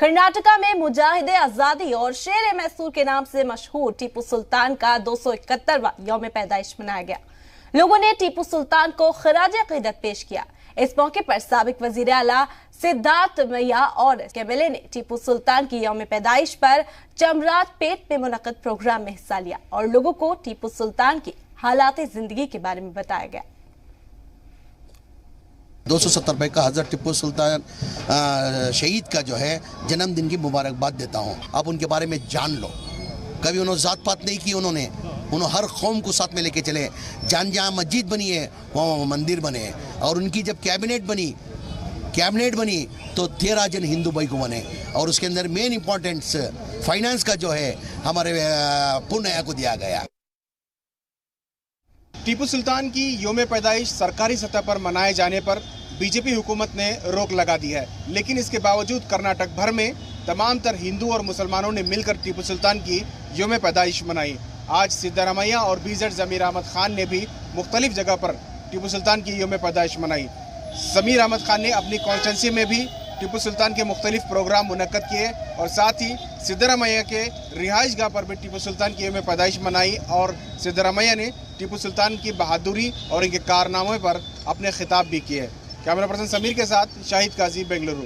कर्नाटका में मुजाहिदे आजादी और शेर मैसूर के नाम से मशहूर टीपू सुल्तान का 271वां यौम पैदाइश मनाया गया। लोगों ने टीपू सुल्तान को खराज अकीदत पेश किया। इस मौके पर साबिक वजीर आला सिद्धार्थ मैया और एमएलए ने टीपू सुल्तान की यौम पैदाइश पर चमरात पेट में मुनक्कद प्रोग्राम में हिस्सा लिया और लोगों को टीपू सुल्तान की हालात जिंदगी के बारे में बताया गया। 270 का हज़रत टिप्पू सुल्तान शहीद का जो है जन्मदिन की मुबारकबाद देता हूँ। आप उनके बारे में जान लो। कभी उन्होंने जात पात नहीं की, उन्होंने हर कौम को साथ में लेके चले। जहाँ मस्जिद बनी है वहाँ मंदिर बने, और उनकी जब कैबिनेट बनी तो 13 जन हिंदू भाई को बने, और उसके अंदर मेन इंपॉर्टेंस फाइनेंस का जो है हमारे पुण्य को दिया गया। टीपू सुल्तान की यौम पैदाइश सरकारी सतह पर मनाए जाने पर बीजेपी हुकूमत ने रोक लगा दी है, लेकिन इसके बावजूद कर्नाटक भर में तमाम तर हिंदू और मुसलमानों ने मिलकर टीपू सुल्तान की यौम पैदाइश मनाई। आज सिद्धारमैया और बीजेड ज़मीर अहमद खान ने भी मुख्तलिफ जगह पर टीपू सुल्तान की यौम पैदाइश मनाई। ज़मीर अहमद खान ने अपनी कॉन्स्टिट्यूंसी में भी टीपू सुल्तान के मुख्तलिफ प्रोग्राम मुनक्कद किए और साथ ही सिद्धारमैया के रिहाइश गाह पर भी टीपू सुल्तान की यौम पैदाइश मनाई, और सिद्धारमैया ने टीपू सुल्तान की बहादुरी और इनके कारनामों पर अपने खिताब भी किए। कैमरा पर्सन समीर के साथ शाहिद काजी, बेंगलुरु।